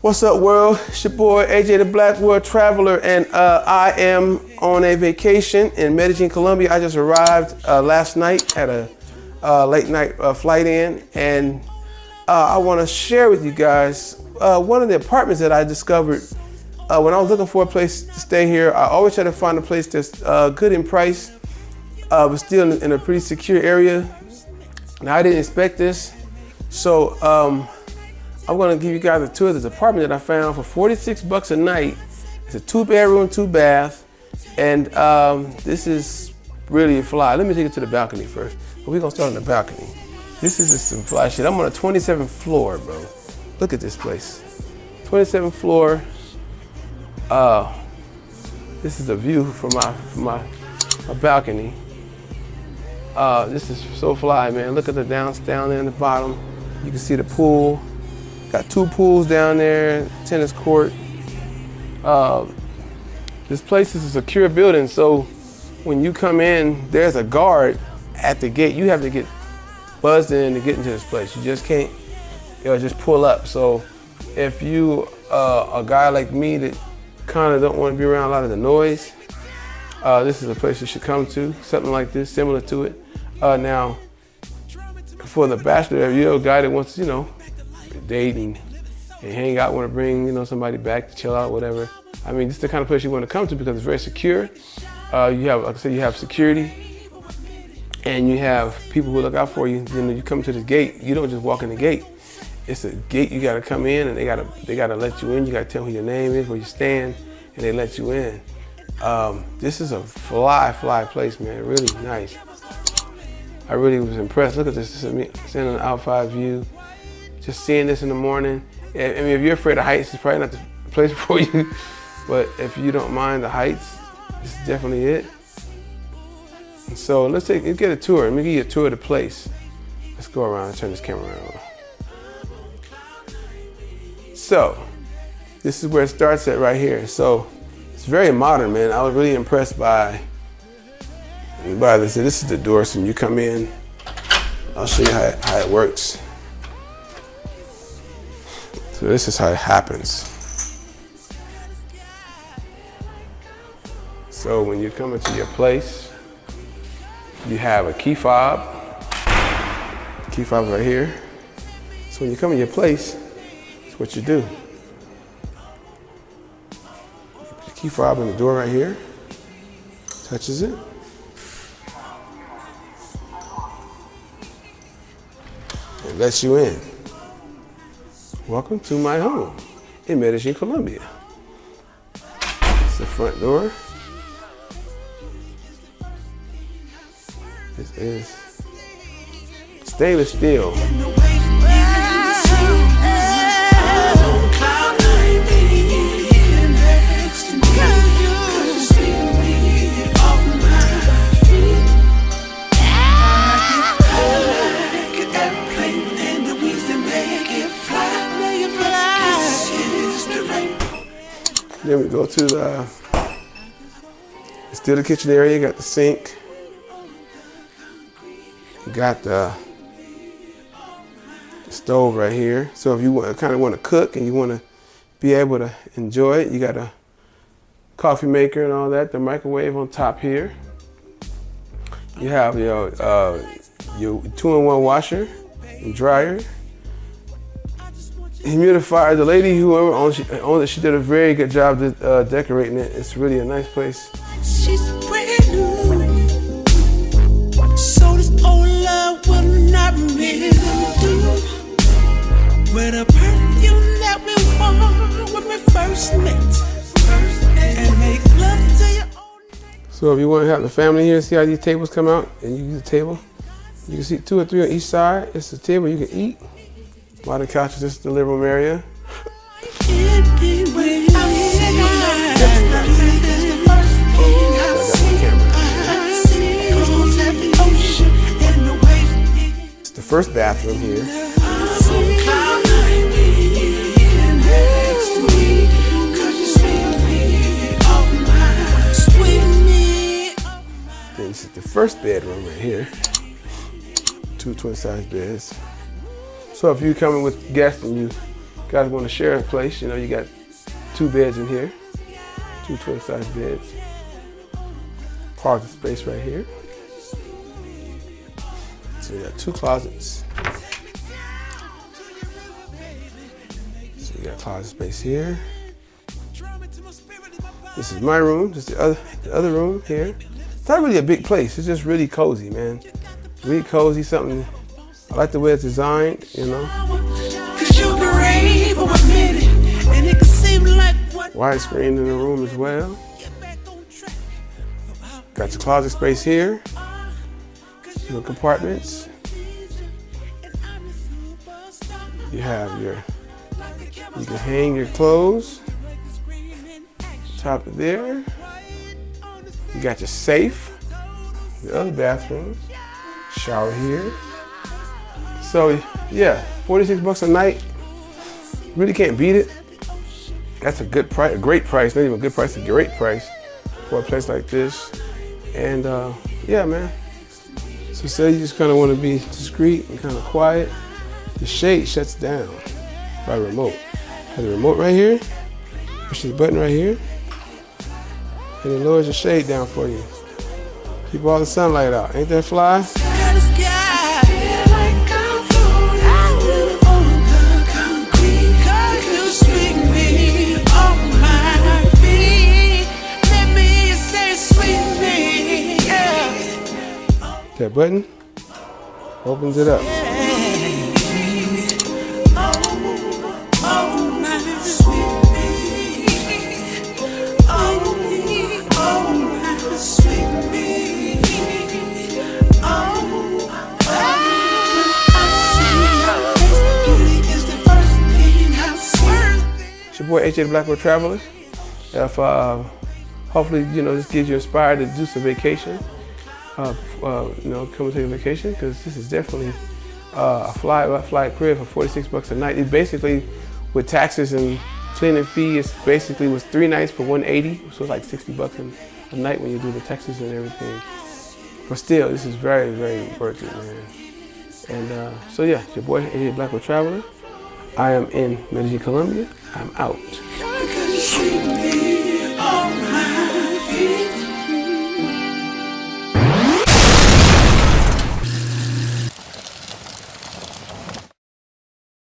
What's up, world? It's your boy AJ the Black World Traveler, and I am on a vacation in Medellin, Colombia. I just arrived last night, had a late night flight in, and I want to share with you guys one of the apartments that I discovered when I was looking for a place to stay here. I always try to find a place that's good in price, but still in a pretty secure area. Now, I didn't expect this, so I'm gonna give you guys a tour of this apartment that I found for 46 bucks a night. It's a 2-bedroom, 2-bath, and this is really fly. Let me take you to the balcony first. But we're gonna start on the balcony. This is just some fly shit. I'm on a 27th floor, bro. Look at this place. 27th floor. This is a view from my balcony. This is so fly, man. Look at the down there in the bottom. You can see the pool. Got 2 pools down there, tennis court. This place is a secure building, so when you come in, there's a guard at the gate. You have to get buzzed in to get into this place. You just can't, just pull up. So if you a guy like me that kind of don't want to be around a lot of the noise, this is a place you should come to. Something like this, similar to it. Now, for the bachelor, if you're a guy that wants, date and hang out, want to bring somebody back to chill out, whatever. I mean, this is the kind of place you want to come to because it's very secure. You have, like I said, you have security, and you have people who look out for you. You come to the gate. You don't just walk in the gate. It's a gate. You got to come in, and they gotta let you in. You got to tell who your name is, where you stand, and they let you in. This is a fly place, man. Really nice. I really was impressed. Look at this. This is me standing on an outside view. Just seeing this in the morning. I mean, if you're afraid of heights, it's probably not the place for you. But if you don't mind the heights, this is definitely it. And so let's get a tour. Let me give you a tour of the place. Let's go around and turn this camera around. So this is where it starts at right here. So it's very modern, man. I was really impressed by this. This is the door. So when you come in, I'll show you how it works. So this is how it happens. So when you come into your place, you have a key fob. Key fob right here. So when you come in your place, that's what you do. You put the key fob in the door right here. Touches it. It lets you in. Welcome to my home in Medellin, Colombia. It's the front door. This is stainless steel. Then we go to still the kitchen area. You got the sink. You got the stove right here. So if you kind of want to cook and you want to be able to enjoy it, you got a coffee maker and all that. The microwave on top here. You have your 2-in-1 washer and dryer. Humidifier. The lady who owned it, she did a very good job decorating it. It's really a nice place. She's brand new, so this old love will not mildew. With a perfume that we wore when we first met, and make love to your own. So if you want to have the family here, see how these tables come out, and you use the table. You can see 2 or 3 on each side. It's a table you can eat. While the couch is just the living room area. It's the first bathroom here. Then this is the first bedroom right here. 2 twin-size beds. So if you're coming with guests and you guys want to share a place, you know, you got 2 beds in here, 2 twin-size beds. Closet space right here. So you got 2 closets. So you got closet space here. This is my room. This is the other room here. It's not really a big place. It's just really cozy, man. Really cozy. Something. I like the way it's designed. You know. Widescreen in the room as well. Got your closet space here. Your compartments. You have your. You can hang your clothes. Top of there. You got your safe. The other bathroom. Shower here. So yeah, 46 bucks a night. Really can't beat it. That's a good price, a great price. Not even a good price, a great price for a place like this. And yeah, man. So say you just kind of want to be discreet and kind of quiet. The shade shuts down by remote. Has a remote right here. Push this button right here. And it lowers the shade down for you. Keep all the sunlight out. Ain't that fly? That button opens it up. It's your boy AJ the Blackboard Traveler. If hopefully this gives you inspired to do some vacation. Come and take a vacation, because this is definitely a fly crib for 46 bucks a night. It basically, with taxes and cleaning fee, it's basically was 3 nights for 180, so it's like 60 bucks a night when you do the taxes and everything. But still, this is very, very worth it, man. And so yeah, it's your boy AJ Blackboard Traveler. I am in Medellin, Colombia. I'm out.